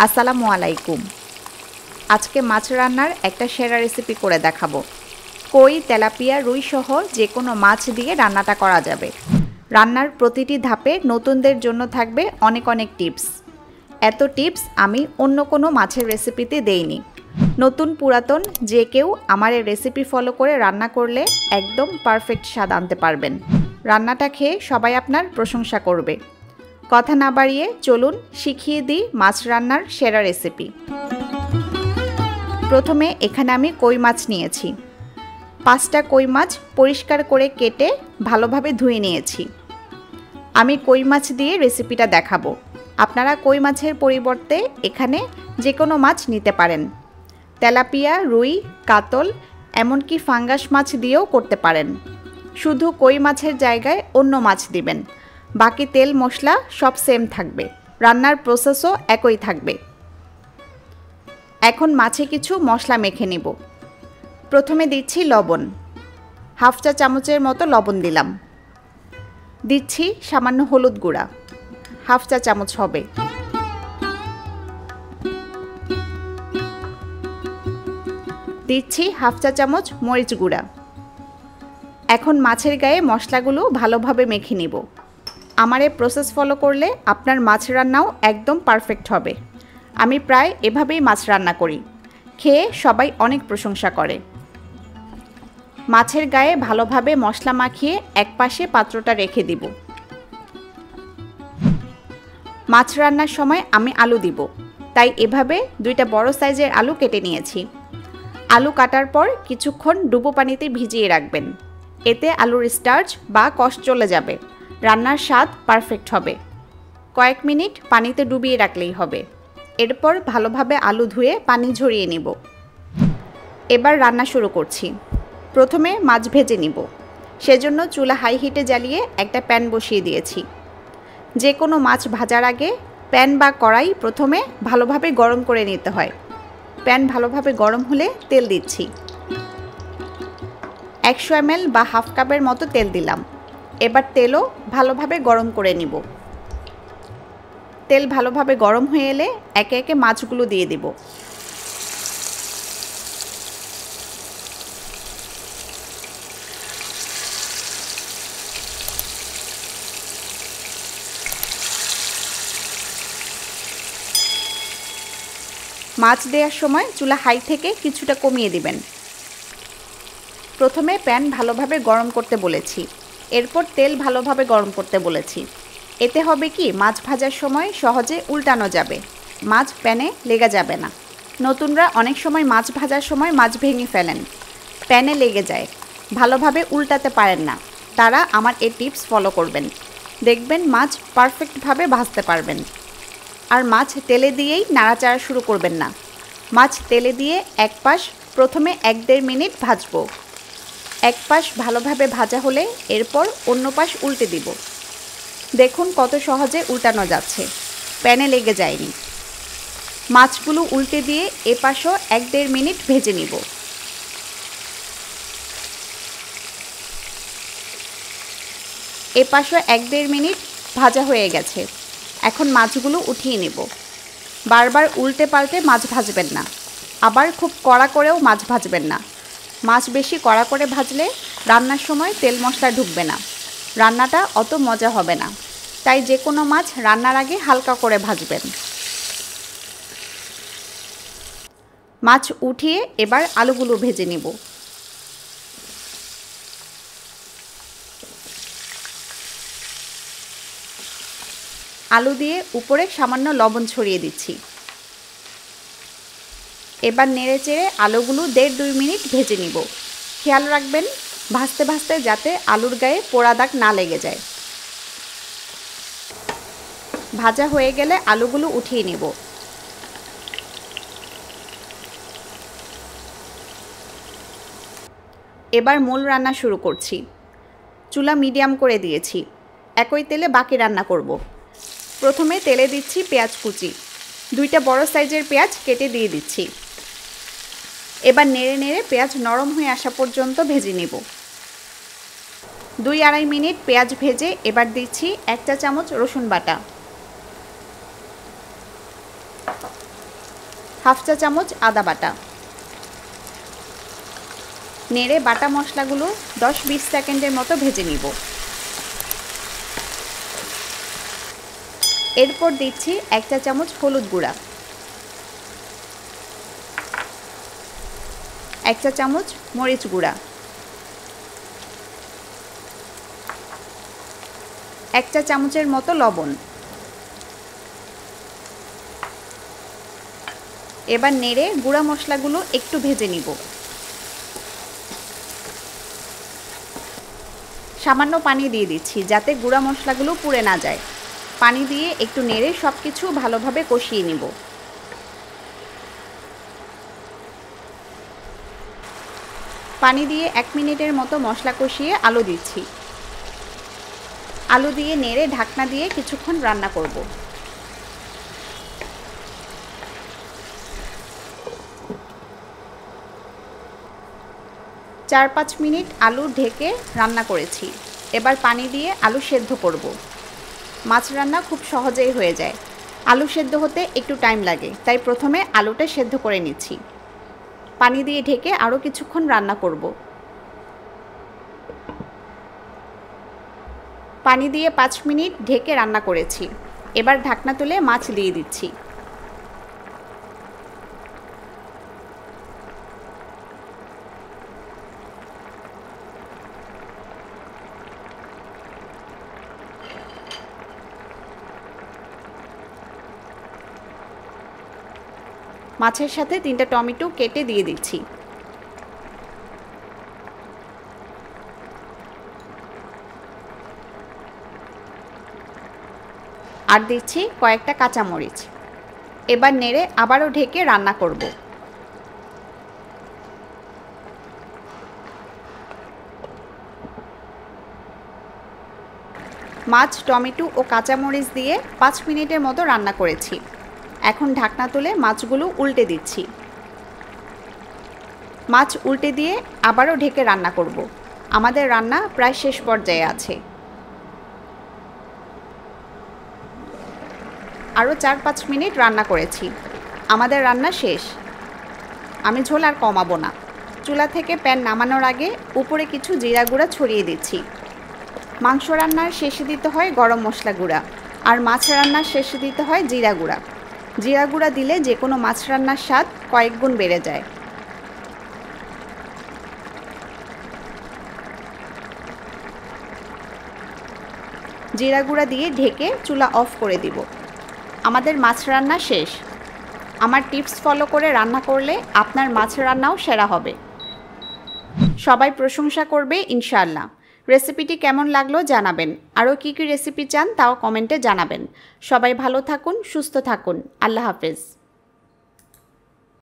আসসালামু আলাইকুম। আজকে মাছ রান্নার একটা সেরা রেসিপি করে দেখাবো। কই, তেলাপিয়া, রুই সহ যে কোনো মাছ দিয়ে রান্নাটা করা যাবে। রান্নার প্রতিটি ধাপে নতুনদের জন্য থাকবে অনেক অনেক টিপস। এত টিপস আমি অন্য কোনো মাছের রেসিপিতে দেইনি। নতুন পুরাতন যে কেউ আমার এই রেসিপি ফলো করে রান্না করলে একদম পারফেক্ট স্বাদ আনতে পারবেন। রান্নাটা খেয়ে সবাই আপনার প্রশংসা করবে। কথা না বাড়িয়ে চলুন শিখিয়ে দিই মাছ রান্নার সেরা রেসিপি। প্রথমে এখানে আমি কই মাছ নিয়েছি। 5টা কই মাছ পরিষ্কার করে কেটে ভালোভাবে ধুয়ে নিয়েছি। আমি কই মাছ দিয়ে রেসিপিটা দেখাবো। আপনারা কই মাছের পরিবর্তে এখানে যে কোনো মাছ নিতে পারেন। তেলাপিয়া, রুই, কাতল, এমনকি ফাঙ্গাস মাছ দিয়েও করতে পারেন। শুধু কই মাছের জায়গায় অন্য মাছ দিবেন। বাকি তেল মশলা সব সেম থাকবে, রান্নার প্রসেসও একই থাকবে। এখন মাছে কিছু মশলা মেখে নিব। প্রথমে দিচ্ছি লবণ, 1/2 চা চামচের মতো লবণ দিলাম। দিচ্ছি সামান্য হলুদ গুঁড়া, 1/2 চা চামচ হবে। দিচ্ছি 1/2 চা চামচ মরিচ গুঁড়া। এখন মাছের গায়ে মশলাগুলো ভালোভাবে মেখে নিব। আমার এই প্রসেস ফলো করলে আপনার মাছ রান্নাও একদম পারফেক্ট হবে। আমি প্রায় এভাবেই মাছ রান্না করি, খেয়ে সবাই অনেক প্রশংসা করে। মাছের গায়ে ভালোভাবে মশলা মাখিয়ে একপাশে পাত্রটা রেখে দিব। মাছ রান্নার সময় আমি আলু দিব, তাই এভাবে 2টা বড় সাইজের আলু কেটে নিয়েছি। আলু কাটার পর কিছুক্ষণ ডুবো পানিতে ভিজিয়ে রাখবেন। এতে আলুর স্টার্চ বা কষ চলে যাবে, রান্নার স্বাদ পারফেক্ট হবে। কয়েক মিনিট পানিতে ডুবিয়ে রাখলেই হবে। এরপর ভালোভাবে আলু ধুয়ে পানি ঝরিয়ে নিব। এবার রান্না শুরু করছি। প্রথমে মাছ ভেজে নিব। সেজন্য চুলা হাই হিটে জ্বালিয়ে একটা প্যান বসিয়ে দিয়েছি। যে কোনো মাছ ভাজার আগে প্যান বা কড়াই প্রথমে ভালোভাবে গরম করে নিতে হয়। প্যান ভালোভাবে গরম হলে তেল দিচ্ছি। 100 ml বা 1/2 কাপের মতো তেল দিলাম। এবার তেলও ভালোভাবে গরম করে নিব। তেল ভালোভাবে গরম হয়ে এলে একে একে মাছগুলো দিয়ে দিব। মাছ দেওয়ার সময় চুলা হাই থেকে কিছুটা কমিয়ে দিবেন। প্রথমে প্যান ভালোভাবে গরম করতে বলেছি, এরপর তেল ভালোভাবে গরম করতে বলেছি। এতে হবে কি, মাছ ভাজার সময় সহজে উল্টানো যাবে, মাছ প্যানে লেগে যাবে না। নতুনরা অনেক সময় মাছ ভাজার সময় মাছ ভেঙে ফেলেন, প্যানে লেগে যায়, ভালোভাবে উল্টাতে পারেন না। তারা আমার এই টিপস ফলো করবেন, দেখবেন মাছ পারফেক্টভাবে ভাজতে পারবেন। আর মাছ তেলে দিয়েই নাড়াচাড়া শুরু করবেন না। মাছ তেলে দিয়ে এক পাশ প্রথমে 1-1.5 মিনিট ভাজবো। এক পাশ ভালোভাবে ভাজা হলে এরপর অন্য পাশ উল্টে দিব। দেখুন কত সহজে উল্টানো যাচ্ছে, প্যানে লেগে যায়নি। মাছগুলো উল্টে দিয়ে এপাশও 1-1.5 মিনিট ভেজে নিব। এপাশও 1-1.5 মিনিট ভাজা হয়ে গেছে। এখন মাছগুলো উঠিয়ে নেব। বারবার উল্টে পাল্টে মাছ ভাজবেন না, আবার খুব কড়া করেও মাছ ভাজবেন না। মাছ বেশি কড়া করে ভাজলে রান্নার সময় তেল মশলা ঢুকবে না, রান্নাটা অত মজা হবে না। তাই যে কোনো মাছ রান্নার আগে হালকা করে ভাজবেন। মাছ উঠিয়ে এবার আলুগুলো ভেজে নিব। আলু দিয়ে উপরে সামান্য লবণ ছড়িয়ে দিচ্ছি। এবার নেড়ে চেড়ে আলুগুলো 1.5-2 মিনিট ভেজে নিব। খেয়াল রাখবেন ভাজতে ভাজতে যাতে আলুর গায়ে পোড়া দাগ না লেগে যায়। ভাজা হয়ে গেলে আলুগুলো উঠিয়ে নিব। এবার মূল রান্না শুরু করছি। চুলা মিডিয়াম করে দিয়েছি। একই তেলে বাকি রান্না করব। প্রথমে তেলে দিচ্ছি পেঁয়াজ কুচি। 2টা বড় সাইজের পেঁয়াজ কেটে দিয়ে দিচ্ছি। এবার নেড়ে নেড়ে পেঁয়াজ নরম হয়ে আসা পর্যন্ত ভেজে নেব। 2-2.5 মিনিট পেঁয়াজ ভেজে এবার দিচ্ছি 1 চা চামচ রসুন বাটা। হাফ চা চামচ আদা বাটা। নেড়ে বাটা মশলাগুলো 10-20 সেকেন্ডের মতো ভেজে নিব। এরপর দিচ্ছি 1 চা চামচ হলুদ গুঁড়া, 1 চা চামচ মরিচ গুঁড়া, 1 চা চামচের মতো লবণ। এবার নেড়ে গুঁড়া মশলাগুলো একটু ভেজে নিব। সামান্য পানি দিয়ে দিচ্ছি যাতে গুঁড়া মশলাগুলো পুড়ে না যায়। পানি দিয়ে একটু নেড়ে সব কিছু ভালোভাবে কষিয়ে নিব। পানি দিয়ে 1 মিনিটের মতো মশলা কষিয়ে আলু দিচ্ছি। আলু দিয়ে নেড়ে ঢাকনা দিয়ে কিছুক্ষণ রান্না করব। চার 5 মিনিট আলু ঢেকে রান্না করেছি। এবার পানি দিয়ে আলু সেদ্ধ করব। মাছ রান্না খুব সহজেই হয়ে যায়। আলু সেদ্ধ হতে একটু টাইম লাগে, তাই প্রথমে আলুটা সেদ্ধ করে নিচ্ছি। পানি দিয়ে ঢেকে আরও কিছুক্ষণ রান্না করব। পানি দিয়ে 5 মিনিট ঢেকে রান্না করেছি। এবার ঢাকনা তুলে মাছ দিয়ে দিচ্ছি। মাছের সাথে 3টা টমেটো কেটে দিয়ে দিচ্ছি। আর দিচ্ছি কয়েকটা কাঁচামরিচ। এবার নেড়ে আবারও ঢেকে রান্না করব। মাছ, টমেটো ও কাঁচামরিচ দিয়ে 5 মিনিটের মতো রান্না করেছি। এখন ঢাকনা তুলে মাছগুলো উল্টে দিচ্ছি। মাছ উল্টে দিয়ে আবারও ঢেকে রান্না করব। আমাদের রান্না প্রায় শেষ পর্যায়ে আছে। আরও 4-5 মিনিট রান্না করেছি। আমাদের রান্না শেষ। আমি ঝোল আর কমাবো না। চুলা থেকে প্যান নামানোর আগে উপরে কিছু জিরা গুঁড়া ছড়িয়ে দিচ্ছি। মাংস রান্নার শেষে দিতে হয় গরম মশলা গুঁড়া, আর মাছ রান্নার শেষে দিতে হয় জিরা গুঁড়া। জিরা গুঁড়া দিলে যে কোনো মাছ রান্নার স্বাদ কয়েক গুণ বেড়ে যায়। জিরা গুঁড়া দিয়ে ঢেকে চুলা অফ করে দিব। আমাদের মাছ রান্না শেষ। আমার টিপস ফলো করে রান্না করলে আপনার মাছ রান্নাও সেরা হবে। সবাই প্রশংসা করবে ইনশাআল্লাহ। রেসিপিটি কেমন লাগলো জানাবেন। আরও কী কী রেসিপি চান তাও কমেন্টে জানাবেন। সবাই ভালো থাকুন, সুস্থ থাকুন। আল্লাহ হাফেজ।